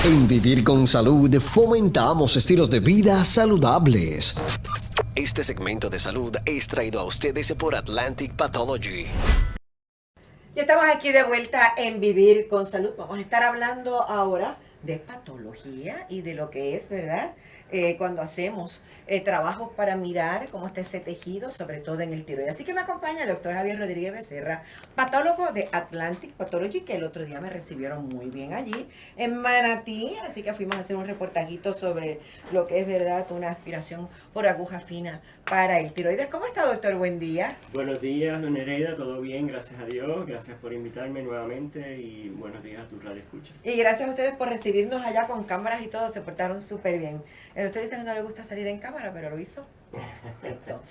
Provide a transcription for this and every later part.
En Vivir con Salud fomentamos estilos de vida saludables. Este segmento de salud es traído a ustedes por Atlantic Pathology. Ya estamos aquí de vuelta en Vivir con Salud. Vamos a estar hablando ahora de patología y de lo que es, ¿verdad? Cuando hacemos trabajos para mirar cómo está ese tejido, sobre todo en el tiroides. Así que me acompaña el doctor Javier Rodríguez Becerra, patólogo de Atlantic Pathology, que el otro día me recibieron muy bien allí en Manatí. Así que fuimos a hacer un reportajito sobre lo que es, ¿verdad?, una aspiración por aguja fina para el tiroides. ¿Cómo está, doctor? Buen día. Buenos días, don Nereida, todo bien, gracias a Dios, gracias por invitarme nuevamente y buenos días a tus radioescuchas. Y gracias a ustedes por recibirnos allá con cámaras y todo, se portaron súper bien. El doctor dice que no le gusta salir en cámara, pero lo hizo perfecto.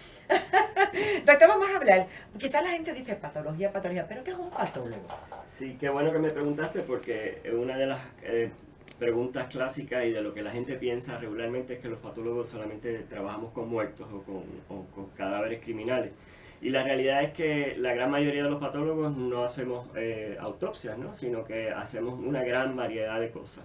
Doctor, vamos a hablar, quizás la gente dice patología, pero ¿qué es un patólogo? Sí, qué bueno que me preguntaste porque una de las preguntas clásicas y de lo que la gente piensa regularmente es que los patólogos solamente trabajamos con muertos o con cadáveres criminales. Y la realidad es que la gran mayoría de los patólogos no hacemos autopsias, ¿no? Sino que hacemos una gran variedad de cosas.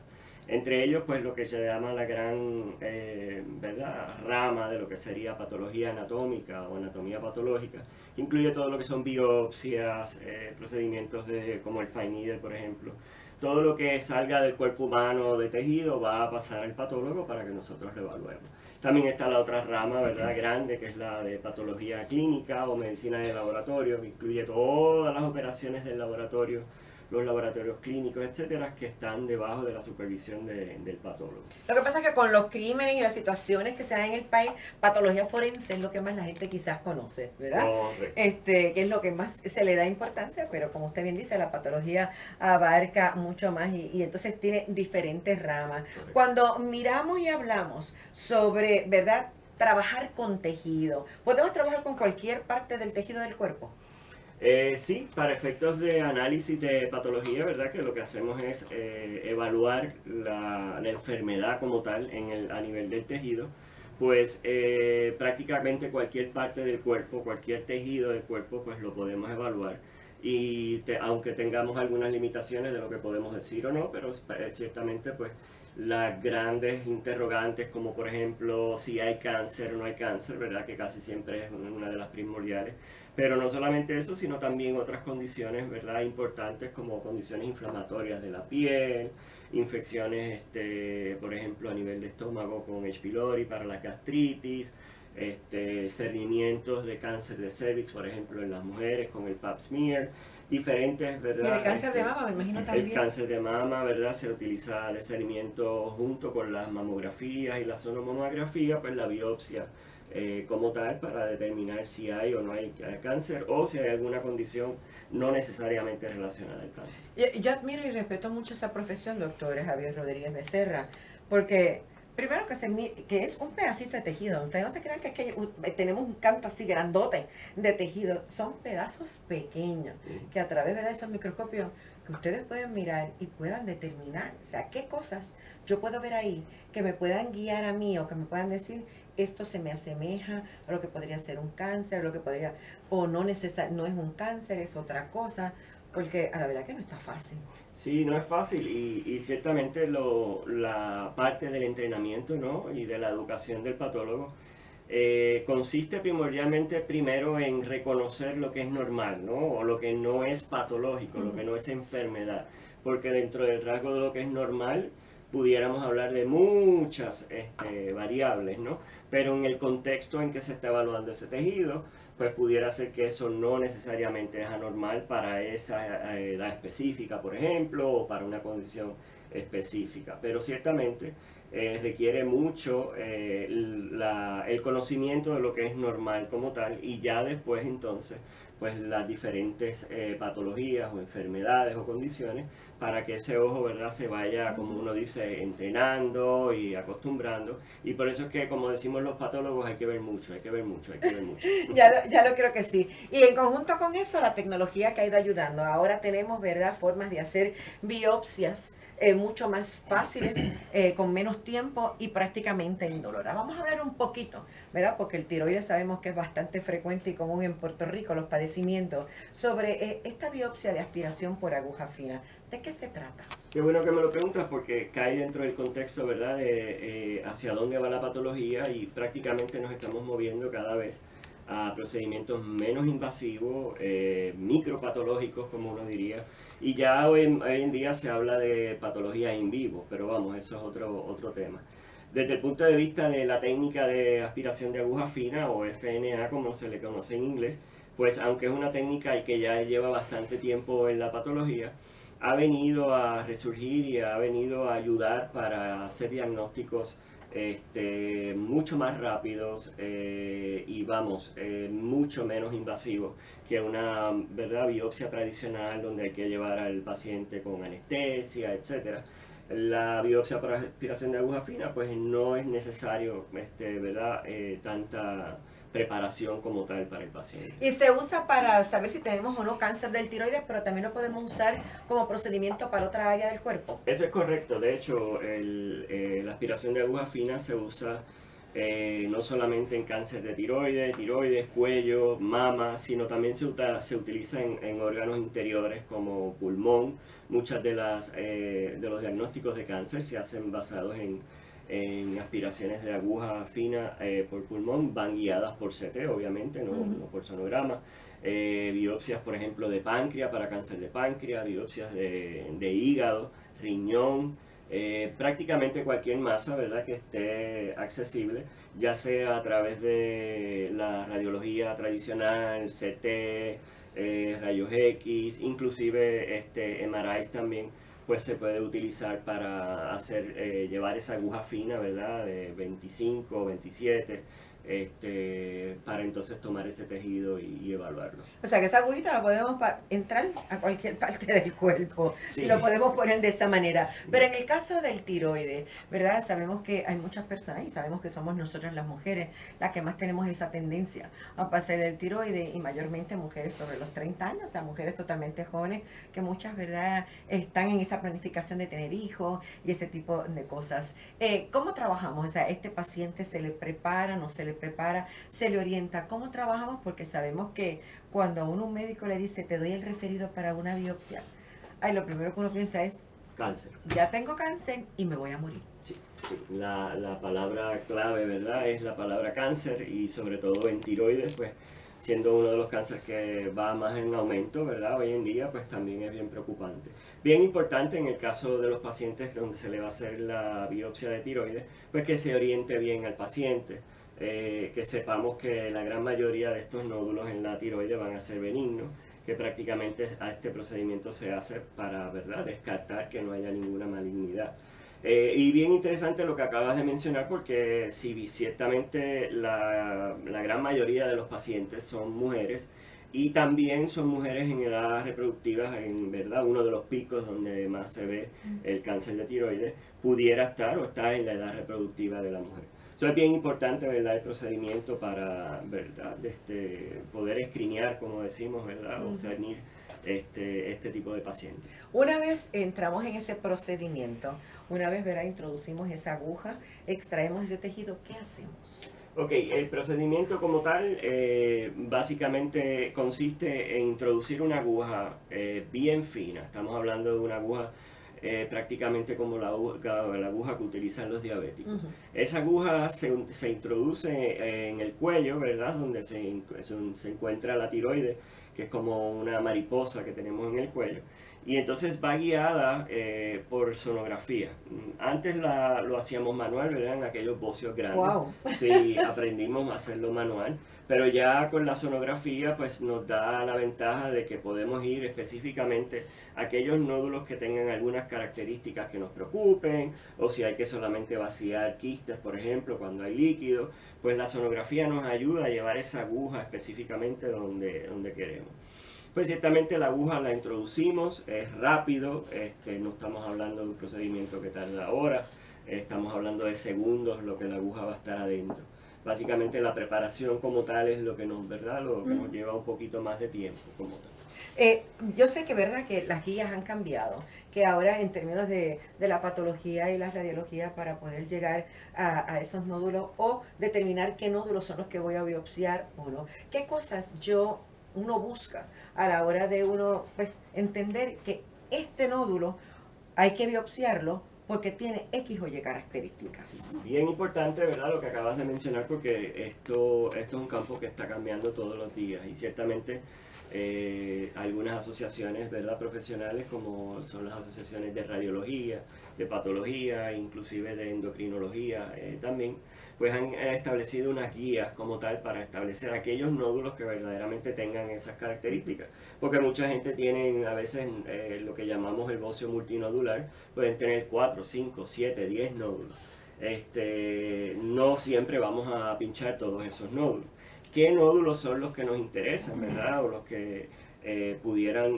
Entre ellos, pues lo que se llama la gran ¿verdad?, rama de lo que sería patología anatómica o anatomía patológica, que incluye todo lo que son biopsias, procedimientos como el fine needle, por ejemplo. Todo lo que salga del cuerpo humano de tejido va a pasar al patólogo para que nosotros lo evaluemos. También está la otra rama, ¿verdad?, grande, que es la de patología clínica o medicina de laboratorio, que incluye todas las operaciones del laboratorio, los laboratorios clínicos, etcétera, que están debajo de la supervisión del patólogo. Lo que pasa es que con los crímenes y las situaciones que se dan en el país, patología forense es lo que más la gente quizás conoce, ¿verdad? Correcto. Que es lo que más se le da importancia, pero como usted bien dice, la patología abarca mucho más y entonces tiene diferentes ramas. Correcto. Cuando miramos y hablamos sobre, ¿verdad?, trabajar con tejido, ¿podemos trabajar con cualquier parte del tejido del cuerpo? Sí, para efectos de análisis de patología, ¿verdad?, que lo que hacemos es evaluar la enfermedad como tal a nivel del tejido, pues prácticamente cualquier parte del cuerpo, cualquier tejido del cuerpo, pues lo podemos evaluar. Y aunque tengamos algunas limitaciones de lo que podemos decir o no, pero ciertamente pues las grandes interrogantes como por ejemplo si hay cáncer o no hay cáncer, ¿verdad?, que casi siempre es una de las primordiales. Pero no solamente eso, sino también otras condiciones, ¿verdad?, importantes como condiciones inflamatorias de la piel, infecciones, por ejemplo, a nivel de estómago con H. pylori para la gastritis, cernimientos de cáncer de cervix, por ejemplo, en las mujeres con el pap smear, diferentes, ¿verdad? Y el cáncer de mama, me imagino también. El cáncer de mama, ¿verdad?, se utiliza de cernimiento junto con las mamografías y la sonomamografía, pues la biopsia como tal para determinar si hay o no hay cáncer o si hay alguna condición no necesariamente relacionada al cáncer. Yo admiro y respeto mucho esa profesión, doctor Javier Rodríguez Becerra, porque primero que es un pedacito de tejido. Ustedes no se crean que es que tenemos un canto así grandote de tejido. Son pedazos pequeños que a través de esos microscopios que ustedes pueden mirar y puedan determinar, o sea, qué cosas yo puedo ver ahí que me puedan guiar a mí o que me puedan decir esto se me asemeja a lo que podría ser un cáncer, lo que podría, o no no es un cáncer, es otra cosa, porque a la verdad que no está fácil. Sí, no es fácil y ciertamente la parte del entrenamiento, ¿no?, y de la educación del patólogo consiste primordialmente primero en reconocer lo que es normal, ¿no?, o lo que no es patológico, lo que no es enfermedad, porque dentro del rasgo de lo que es normal pudiéramos hablar de muchas variables, ¿no?, pero en el contexto en que se está evaluando ese tejido, pues pudiera ser que eso no necesariamente es anormal para esa edad específica, por ejemplo, o para una condición específica, pero ciertamente requiere mucho el conocimiento de lo que es normal como tal y ya después entonces pues las diferentes patologías o enfermedades o condiciones para que ese ojo, ¿verdad?, se vaya, como uno dice, entrenando y acostumbrando. Y por eso es que, como decimos los patólogos, hay que ver mucho, hay que ver mucho, hay que ver mucho. Ya lo creo que sí. Y en conjunto con eso, la tecnología que ha ido ayudando. Ahora tenemos, ¿verdad?, formas de hacer biopsias mucho más fáciles, con menos tiempo y prácticamente indolora. Vamos a hablar un poquito, ¿verdad? Porque el tiroides sabemos que es bastante frecuente y común en Puerto Rico, los padecimientos, sobre esta biopsia de aspiración por aguja fina. ¿De qué se trata? Qué bueno que me lo preguntas porque cae dentro del contexto, ¿verdad?, de hacia dónde va la patología y prácticamente nos estamos moviendo cada vez a procedimientos menos invasivos, micropatológicos, como uno diría. Y ya hoy en día se habla de patología in vivo, pero vamos, eso es otro tema. Desde el punto de vista de la técnica de aspiración de aguja fina, o FNA como se le conoce en inglés, pues aunque es una técnica y que ya lleva bastante tiempo en la patología, ha venido a resurgir y ha venido a ayudar para hacer diagnósticos mucho más rápidos y vamos, mucho menos invasivos que una, ¿verdad?, biopsia tradicional donde hay que llevar al paciente con anestesia, etcétera. La biopsia por aspiración de aguja fina, pues no es necesario, ¿verdad?, tanta preparación como tal para el paciente. Y se usa para saber si tenemos o no cáncer del tiroides, pero también lo podemos usar como procedimiento para otra área del cuerpo. Eso es correcto. De hecho, la aspiración de aguja fina se usa no solamente en cáncer de tiroides, cuello, mama, sino también se utiliza en órganos interiores como pulmón. Muchas de los diagnósticos de cáncer se hacen basados en aspiraciones de aguja fina por pulmón, van guiadas por CT, obviamente, no por sonograma. Biopsias, por ejemplo, de páncreas para cáncer de páncreas, biopsias de hígado, riñón, prácticamente cualquier masa, ¿verdad?, que esté accesible, ya sea a través de la radiología tradicional, CT, rayos X, inclusive MRIs también, pues se puede utilizar para hacer, llevar esa aguja fina, ¿verdad?, de 25 o 27, para entonces tomar ese tejido y evaluarlo. O sea que esa agujita la podemos entrar a cualquier parte del cuerpo, Sí. si lo podemos poner de esa manera. Pero en el caso del tiroides, ¿verdad? Sabemos que hay muchas personas y sabemos que somos nosotras las mujeres las que más tenemos esa tendencia a pasar el tiroides y mayormente mujeres sobre los 30 años, o sea, mujeres totalmente jóvenes que muchas, ¿verdad?, están en esa planificación de tener hijos y ese tipo de cosas. ¿Cómo trabajamos? O sea, ¿este paciente se le prepara, no se le prepara, se le orienta? ¿Cómo trabajamos? Porque sabemos que cuando a uno un médico le dice, te doy el referido para una biopsia, ay, lo primero que uno piensa es, Cáncer. ya tengo cáncer y me voy a morir. Sí, sí. La palabra clave, ¿verdad?, es la palabra cáncer y sobre todo en tiroides, pues siendo uno de los cánceres que va más en aumento, ¿verdad?, hoy en día, pues también es bien preocupante. Bien importante en el caso de los pacientes donde se le va a hacer la biopsia de tiroides, pues que se oriente bien al paciente. Que sepamos que la gran mayoría de estos nódulos en la tiroides van a ser benignos, que prácticamente a este procedimiento se hace para, ¿verdad?, descartar que no haya ninguna malignidad. Y bien interesante lo que acabas de mencionar, porque sí, ciertamente la gran mayoría de los pacientes son mujeres y también son mujeres en edad reproductiva, en verdad uno de los picos donde más se ve el cáncer de tiroides pudiera estar o está en la edad reproductiva de la mujer. Eso es bien importante, ¿verdad?, el procedimiento para, ¿verdad?, poder escrinear, como decimos, ¿verdad?, o cernir este tipo de pacientes. Una vez entramos en ese procedimiento, una vez, ¿verdad?, introducimos esa aguja, extraemos ese tejido, ¿qué hacemos? Ok, el procedimiento como tal básicamente consiste en introducir una aguja bien fina. Estamos hablando de una aguja prácticamente como la aguja que utilizan los diabéticos. Esa aguja se introduce en el cuello, ¿verdad?, donde se encuentra la tiroides, que es como una mariposa que tenemos en el cuello. Y entonces va guiada por sonografía. Antes lo hacíamos manual, ¿verdad?, en aquellos bocios grandes. Wow. Sí, aprendimos a hacerlo manual. Pero ya con la sonografía, pues nos da la ventaja de que podemos ir específicamente a aquellos nódulos que tengan algunas características que nos preocupen, o si hay que solamente vaciar quistes, por ejemplo, cuando hay líquido, pues la sonografía nos ayuda a llevar esa aguja específicamente donde queremos. Pues ciertamente la aguja la introducimos, es rápido, no estamos hablando de un procedimiento que tarda horas, estamos hablando de segundos lo que la aguja va a estar adentro. Básicamente la preparación como tal es lo que nos, ¿verdad?, lo que nos lleva un poquito más de tiempo como tal. Yo sé que verdad que las guías han cambiado, que ahora en términos de la patología y la radiología para poder llegar a esos nódulos o determinar qué nódulos son los que voy a biopsiar o no, qué cosas uno busca a la hora de uno pues, entender que este nódulo hay que biopsiarlo porque tiene X o Y características. Bien importante, ¿verdad? Lo que acabas de mencionar, porque esto es un campo que está cambiando todos los días y ciertamente algunas asociaciones, ¿verdad?, profesionales, como son las asociaciones de radiología, de patología, inclusive de endocrinología también, pues han establecido unas guías como tal para establecer aquellos nódulos que verdaderamente tengan esas características. Porque mucha gente tiene a veces lo que llamamos el bocio multinodular, pueden tener 4, 5, 7, 10 nódulos. No siempre vamos a pinchar todos esos nódulos. ¿Qué nódulos son los que nos interesan, verdad? O los que pudieran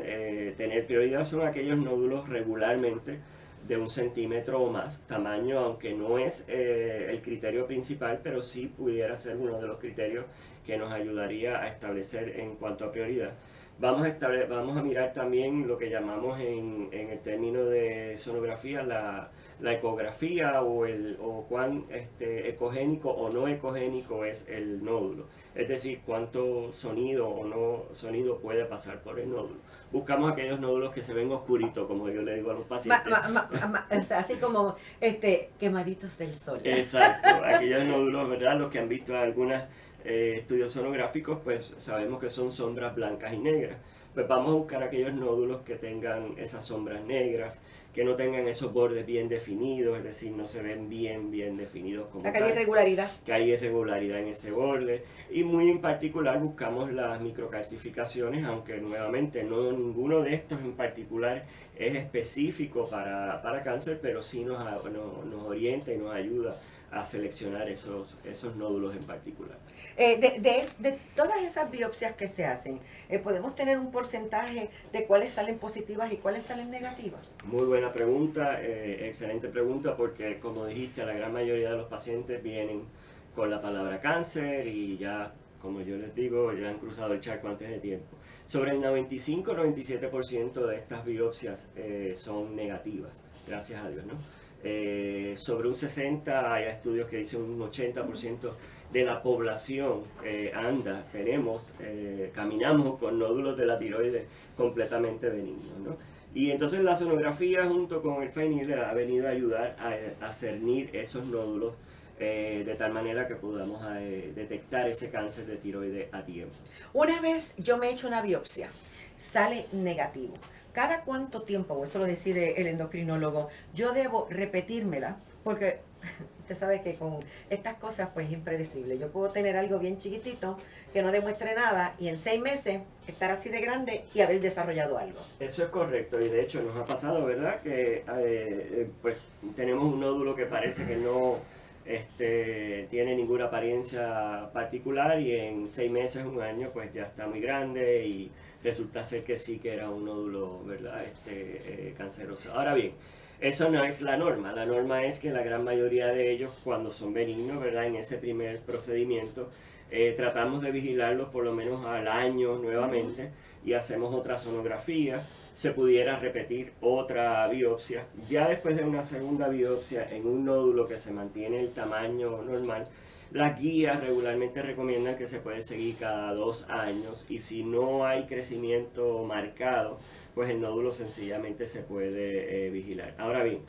tener prioridad son aquellos nódulos regularmente de 1 centímetro o más, tamaño, aunque no es el criterio principal, pero sí pudiera ser uno de los criterios que nos ayudaría a establecer en cuanto a prioridad. Vamos a mirar también lo que llamamos en el término de sonografía la ecografía o cuán ecogénico o no ecogénico es el nódulo. Es decir, cuánto sonido o no sonido puede pasar por el nódulo. Buscamos aquellos nódulos que se ven oscuritos, como yo le digo a los pacientes. O sea, así como quemaditos del sol. Exacto, aquellos nódulos, ¿verdad? Los que han visto algunos estudios sonográficos, pues sabemos que son sombras blancas y negras. Pues vamos a buscar aquellos nódulos que tengan esas sombras negras, que no tengan esos bordes bien definidos, es decir, no se ven bien definidos como Acá hay tal. irregularidad. Que hay irregularidad en ese borde. Y muy en particular buscamos las microcalcificaciones, aunque nuevamente no ninguno de estos en particular es específico para cáncer, pero sí nos orienta y nos ayuda a seleccionar esos nódulos en particular. De todas esas biopsias que se hacen, ¿podemos tener un porcentaje de cuáles salen positivas y cuáles salen negativas? Muy buena pregunta, excelente pregunta, porque como dijiste, la gran mayoría de los pacientes vienen con la palabra cáncer y ya, como yo les digo, ya han cruzado el charco antes de tiempo. Sobre el 95-97% de estas biopsias son negativas, gracias a Dios, ¿no? Sobre un 60% hay estudios que dicen un 80% de la población caminamos con nódulos de la tiroides completamente benignos, ¿no? Y entonces la sonografía junto con el FAINIL ha venido a ayudar a cernir esos nódulos de tal manera que podamos detectar ese cáncer de tiroides a tiempo. Una vez yo me he hecho una biopsia, sale negativo. ¿Cada cuánto tiempo, o eso lo decide el endocrinólogo, yo debo repetírmela? Porque usted sabe que con estas cosas pues es impredecible. Yo puedo tener algo bien chiquitito que no demuestre nada y en 6 meses estar así de grande y haber desarrollado algo. Eso es correcto y de hecho nos ha pasado, ¿verdad? Que pues tenemos un nódulo que parece que no tiene ninguna apariencia particular y en 6 meses, un año, pues ya está muy grande y resulta ser que sí que era un nódulo, ¿verdad? Canceroso. Ahora bien, eso no es la norma es que la gran mayoría de ellos, cuando son benignos, ¿verdad? En ese primer procedimiento, tratamos de vigilarlos por lo menos al año nuevamente y hacemos otra sonografía. Se pudiera repetir otra biopsia. Ya después de una segunda biopsia en un nódulo que se mantiene el tamaño normal, las guías regularmente recomiendan que se puede seguir cada 2 años y si no hay crecimiento marcado, pues el nódulo sencillamente se puede vigilar. Ahora bien,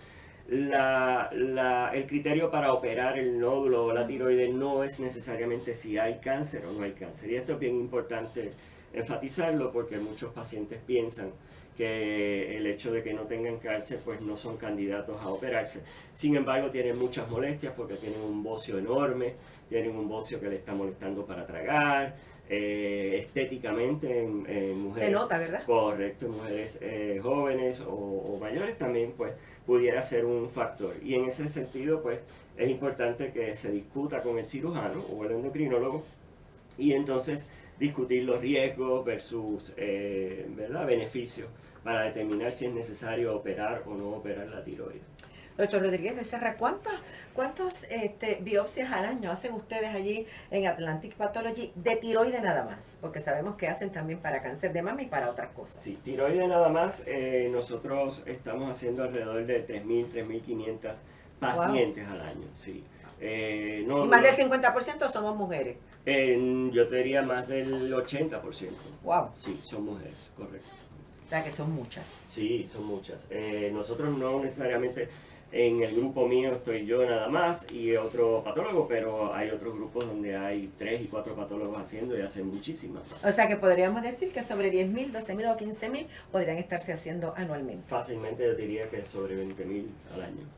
el criterio para operar el nódulo o la tiroides no es necesariamente si hay cáncer o no hay cáncer. Y esto es bien importante enfatizarlo porque muchos pacientes piensan que el hecho de que no tengan cáncer pues no son candidatos a operarse. Sin embargo, tienen muchas molestias porque tienen un bocio enorme, tienen un bocio que le está molestando para tragar, estéticamente en mujeres. Se nota, ¿verdad? Correcto, en mujeres jóvenes o mayores también pues pudiera ser un factor. Y en ese sentido pues es importante que se discuta con el cirujano o el endocrinólogo y entonces discutir los riesgos versus ¿verdad? Beneficios para determinar si es necesario operar o no operar la tiroides. Doctor Rodríguez Becerra, ¿cuántas biopsias al año hacen ustedes allí en Atlantic Pathology de tiroide nada más? Porque sabemos que hacen también para cáncer de mama y para otras cosas. Sí, tiroide nada más, nosotros estamos haciendo alrededor de 3.000, 3.500 pacientes al año, sí. Y más del 50% somos mujeres. Yo te diría más del 80%. Wow. Sí, son mujeres, correcto. O sea que son muchas. Sí, son muchas. Nosotros no necesariamente, en el grupo mío estoy yo nada más y otro patólogo, pero hay otros grupos donde hay 3 y 4 patólogos haciendo y hacen muchísimas. O sea que podríamos decir que sobre 10.000, 12.000 o 15.000 podrían estarse haciendo anualmente. Fácilmente yo diría que sobre 20.000 al año.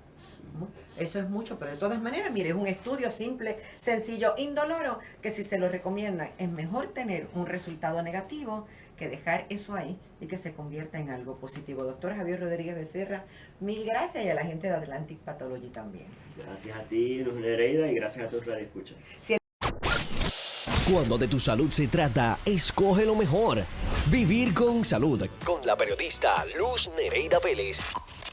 Eso es mucho, pero de todas maneras, mire, es un estudio simple, sencillo, indoloro, que si se lo recomiendan, es mejor tener un resultado negativo que dejar eso ahí y que se convierta en algo positivo. Doctor Javier Rodríguez Becerra, mil gracias, y a la gente de Atlantic Pathology también. Gracias a ti, Luz Nereida, y gracias a tus radioescuchas. Cuando de tu salud se trata, escoge lo mejor. Vivir con salud. Con la periodista Luz Nereida Vélez.